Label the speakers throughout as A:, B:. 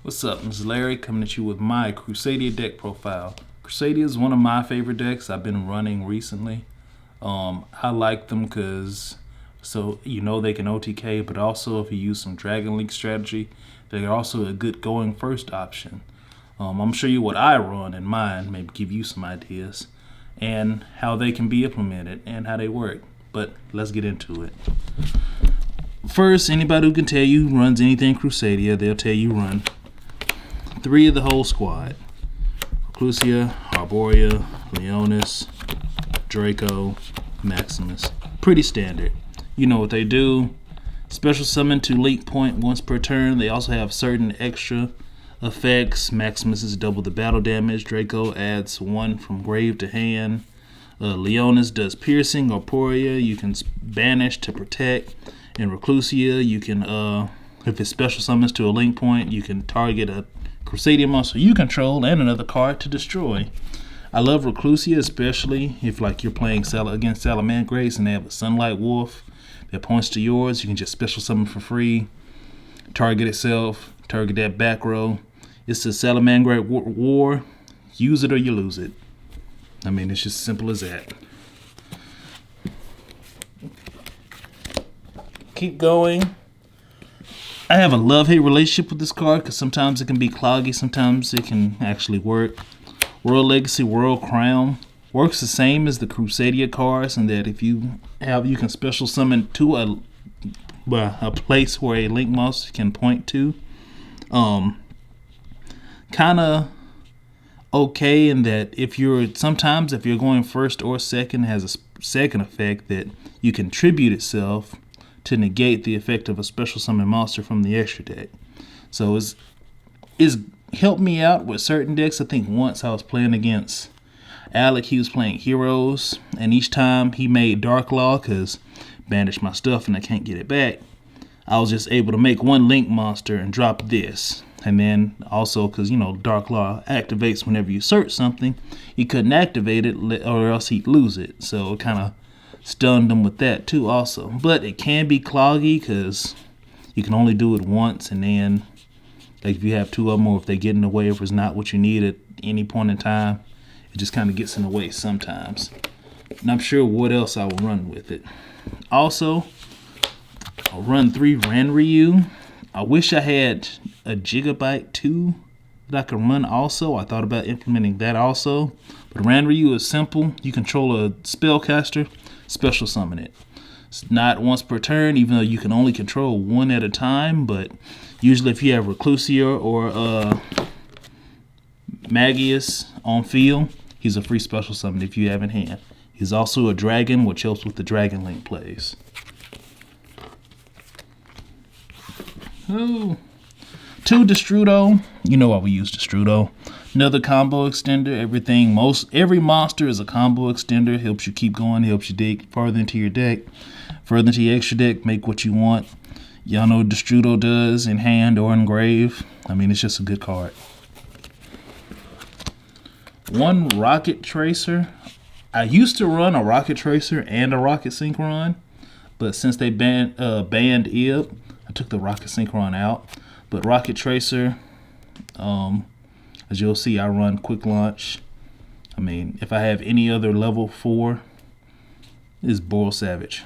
A: What's up, this is Larry coming at you with my Crusadia deck profile. Crusadia is one of my favorite decks I've been running recently. I like them because they can OTK, but also if you use some Dragon Link strategy, they're also a good going first option. I'm gonna show you what I run in mine, maybe give you some ideas, and how they can be implemented and how they work. But let's get into it. First, anybody who can tell you runs anything Crusadia, they'll tell you run 3 of the whole squad. Crusadia, Arborea, Leonis, Draco, Maximus. Pretty standard. You know what they do. Special summon to link point once per turn. They also have certain extra effects. Maximus is double the battle damage. Draco adds 1 from grave to hand. Leonis does piercing. Arborea, you can banish to protect. In Reclusia, you can, if it special summons to a link point, you can target a Crusadia monster you control and another card to destroy. I love Reclusia, especially if you're playing against Salamangreats and they have a Sunlight Wolf that points to yours. You can just special summon for free, target itself, target that back row. It's the Salamangreat war. Use it or you lose it. I mean, it's just simple as that. Keep going. I have a love-hate relationship with this card because sometimes it can be cloggy, sometimes it can actually work. World Legacy, World Crown works the same as the Crusadia cards in that if you can special summon to a place where a link monster can point to. Kind of okay in that if you're going first or second, it has a second effect that you can tribute itself to negate the effect of a special summon monster from the extra deck. So it's helped me out with certain decks. I think once I was playing against Alec, he was playing Heroes, and each time he made Dark Law because banished my stuff and I can't get it back, I was just able to make 1 link monster and drop this. And then also because Dark Law activates whenever you search something, he couldn't activate it or else he'd lose it. So it kind of stunned him with that too also. But it can be cloggy because you can only do it once, and then if you have 2 of them, or if they get in the way, if it's not what you need at any point in time, it just kind of gets in the way sometimes. And I'm sure what else I will run with it. Also, I'll run 3 Ranryu. I wish I had a Gigabyte 2 that I could run also. I thought about implementing that also. But Ranryu is simple. You control a spellcaster, special summon it. It's not once per turn, even though you can only control 1 at a time. But usually if you have Reclusia or Magius on field, he's a free special summon if you have in hand. He's also a dragon, which helps with the Dragon Link plays. Oh. 2 Destrudo. You know why we use Destrudo. Another combo extender. Every monster is a combo extender. Helps you keep going. Helps you dig farther into your deck. Further into your extra deck. Make what you want. Y'all know what Destrudo does in hand or in grave. I mean, it's just a good card. 1 Rocket Tracer. I used to run a Rocket Tracer and a Rocket Synchron, but since they banned IB, I took the Rocket Synchron out. But Rocket Tracer, as you'll see, I run Quick Launch. I mean, if I have any other level 4, is Boil Savage.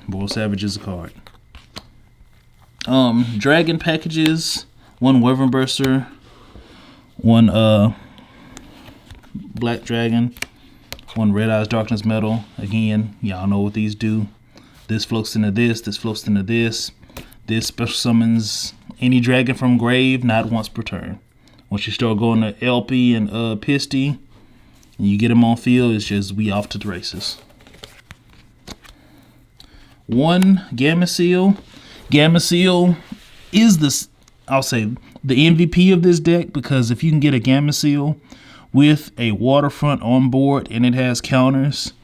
A: Boil Savage is a card. Dragon packages, 1 Wyvern Burster, 1 Black Dragon, 1 Red Eyes Darkness Metal. Again, y'all know what these do. This floats into this, this floats into this. This special summons any dragon from grave, not once per turn. Once you start going to LP and Pisty, and you get them on field, it's just we off to the races. 1 Gamma Seal. Gamma Seal is I'll say the MVP of this deck, because if you can get a Gamma Seal with a Waterfront on board and it has counters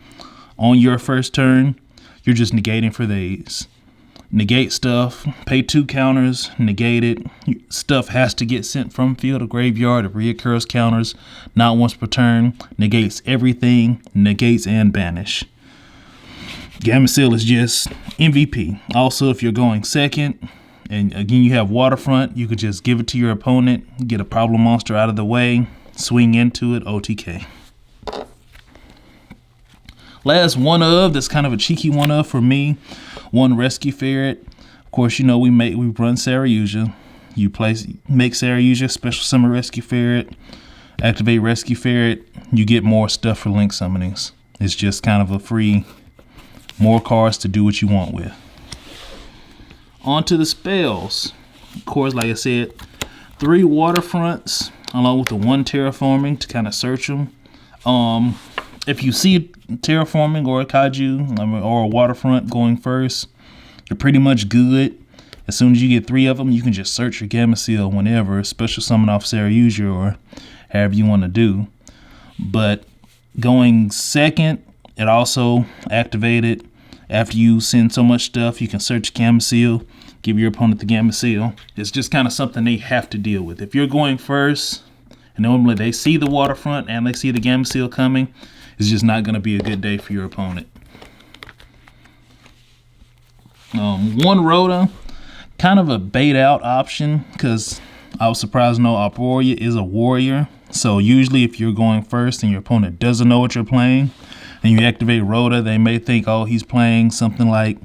A: on your first turn, you're just negating for these. Negate stuff, pay 2 counters, negate it. Stuff has to get sent from field to graveyard. It reoccurs counters, not once per turn. Negates everything, negates and banish. Gamma Seal is just MVP. Also, if you're going second, And again, you have Waterfront. You could just give it to your opponent, get a problem monster out of the way, swing into it, OTK. Last one of, that's kind of a cheeky one of for me, one Rescue Ferret. Of course, you know we run Sarausha. You make Sarausha, special summon Rescue Ferret, activate Rescue Ferret. You get more stuff for link summonings. It's just kind of a free, more cards to do what you want with. On to the spells. Of course, like I said, 3 Waterfronts along with the 1 Terraforming to kind of search them. If you see Terraforming or a Kaiju or a Waterfront going first, they're pretty much good. As soon as you get 3 of them, you can just search your Gameciel whenever, special summon off Sarausha or however you want to do. But going second, it also activated. After you send so much stuff, you can search Gameciel, give your opponent the Gameciel. It's just kind of something they have to deal with. If you're going first, and normally they see the Waterfront and they see the Gameciel coming, it's just not going to be a good day for your opponent. 1 Rhoda, kind of a bait out option, because I was surprised to know Arborea is a warrior. So usually if you're going first and your opponent doesn't know what you're playing, and you activate Rhoda, they may think, oh, he's playing something like,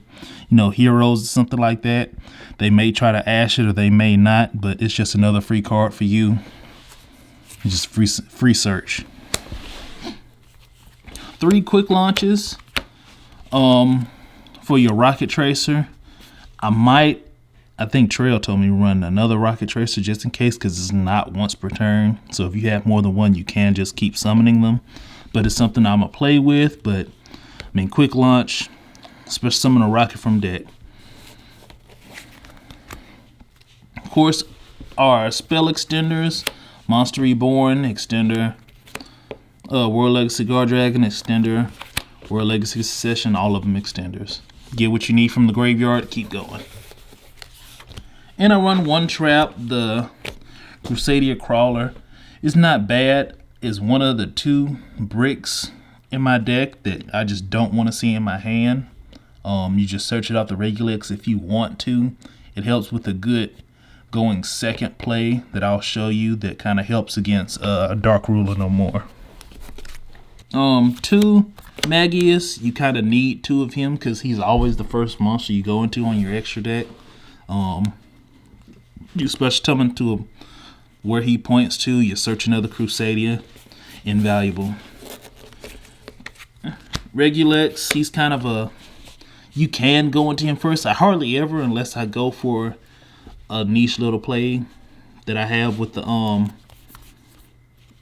A: you know, Heroes or something like that. They may try to ash it or they may not, but it's just another free card for you. It's just free search. 3 quick launches for your Rocket Tracer. I think Trail told me to run another Rocket Tracer just in case, because it's not once per turn. So if you have more than 1, you can just keep summoning them. But it's something I'm going to play with. But, I mean, quick launch, special summon a rocket from deck. Of course, our spell extenders, Monster Reborn extender, World Legacy Guardragon extender, World Legacy Succession, all of them extenders. Get what you need from the graveyard, keep going. And I run 1 trap, the Crusadia Crawler. It's not bad. It's one of the 2 bricks in my deck that I just don't want to see in my hand. You just search it out the Regulix if you want to. It helps with a good going second play that I'll show you that kind of helps against Dark Ruler no more. 2 Magius, you kind of need 2 of him because he's always the first monster you go into on your extra deck. You special summon to him where he points to, you search another Crusadia. Invaluable. Regulex, he's kind of a, you can go into him first. I hardly ever, unless I go for a niche little play that I have with the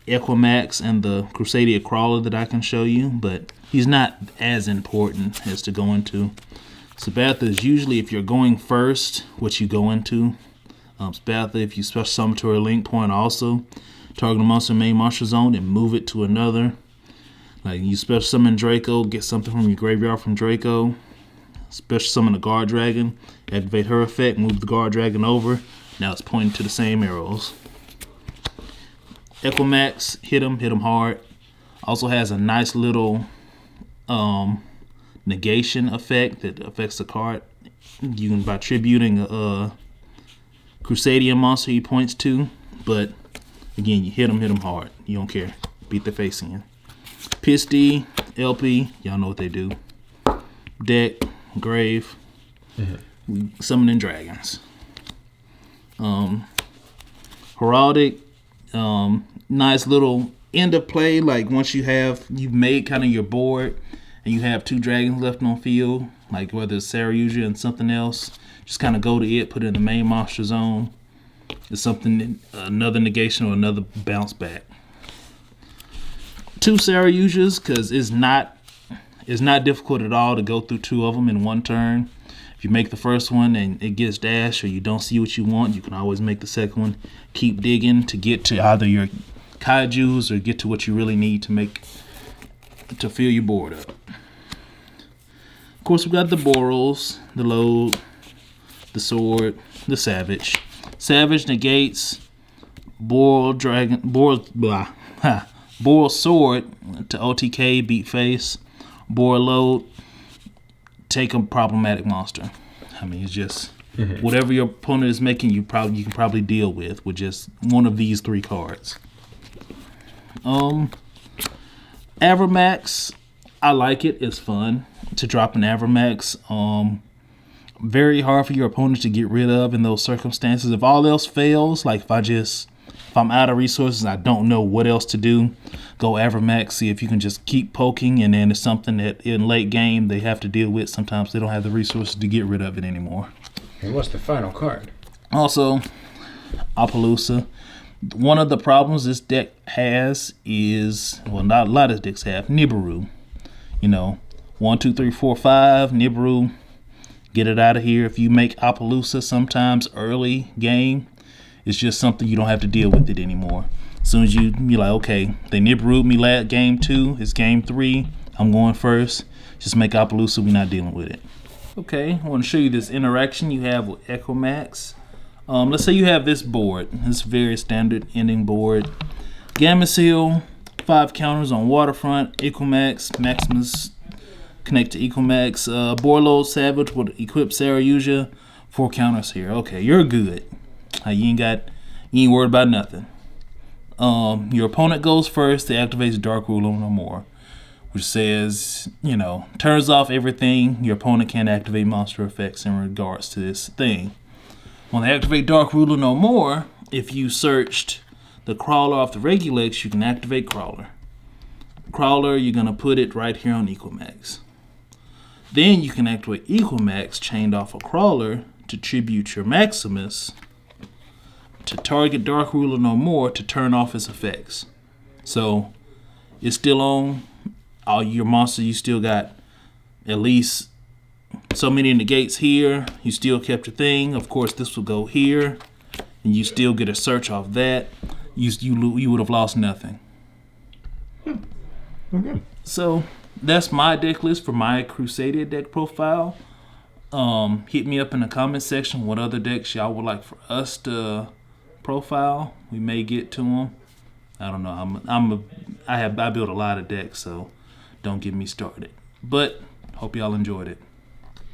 A: Equimax and the Crusadia Crawler that I can show you, but he's not as important as to go into. Sabatha is usually, if you're going first, what you go into. Sabatha, if you special summon to a link point, also target a monster main monster zone and move it to another. Like you special summon Draco, get something from your graveyard from Draco. Special summon a Guardragon, activate her effect, move the Guardragon over. Now it's pointing to the same arrows. Equimax, hit him hard. Also has a nice little negation effect that affects the card. You can, by tributing a Crusadia monster he points to, but again, you hit him hard. You don't care. Beat the face in. Pisty, LP, y'all know what they do. Deck, grave, we summoning dragons. Heraldic, nice little end of play. Like once you've made kind of your board and you have 2 dragons left on field, like whether it's Sarausha and something else, just kind of go to it, put it in the main monster zone. It's something, another negation or another bounce back. 2 Saraushas, because it's not difficult at all to go through 2 of them in 1 turn. If you make the first one and it gets dashed or you don't see what you want, you can always make the second one. Keep digging to get to either your kaijus or get to what you really need to fill your board up. Of course, we got the Borals, the Load, the Sword, the Savage. Savage negates Boral Sword to OTK, beat face. Boral Load, take a problematic monster. I mean, it's just Whatever your opponent is making, you can probably deal with just one of these 3 cards. Avramax, I like it. It's fun to drop an Avramax. Very hard for your opponent to get rid of in those circumstances. If all else fails, like if I'm out of resources and I don't know what else to do, go Avramax, see if you can just keep poking, and then it's something that in late game they have to deal with. Sometimes they don't have the resources to get rid of it anymore.
B: And what's the final card?
A: Also, Appaloosa. One of the problems this deck has is, well, not a lot of decks have, Nibiru. 1, 2, 3, 4, 5, Nibiru. Get it out of here. If you make Appaloosa sometimes early game, it's just something you don't have to deal with it anymore. As soon as you're like, okay, they Nibiru'd me last game 2, it's game 3, I'm going first. Just make Appaloosa, we're not dealing with it. Okay, I want to show you this interaction you have with Echomax. Let's say you have this board. This very standard ending board. Gamma Seal, 5 counters on Waterfront, Echomax, Maximus connect to Echomax, Borload Savage with Equip Sarayuja, 4 counters here. Okay, you're good. You ain't worried about nothing. Your opponent goes first. They activates Dark Ruler no more, which says, turns off everything. Your opponent can't activate monster effects in regards to this thing. When they activate Dark Ruler no more, if you searched the Crawler off the Regulex, you can activate Crawler. Crawler, you're going to put it right here on Equamax. Then you can activate Equamax chained off a Crawler to tribute your Maximus to target Dark Ruler no more to turn off its effects. So it's still on. All your monsters, you still got at least so many negates here. You still kept your thing. Of course, this will go here, and you still get a search off that. You would have lost nothing.
B: Okay.
A: So that's my deck list for my Crusadia deck profile. Hit me up in the comment section what other decks y'all would like for us to profile. We may get to them. I don't know. I built a lot of decks, so don't get me started. But hope y'all enjoyed it.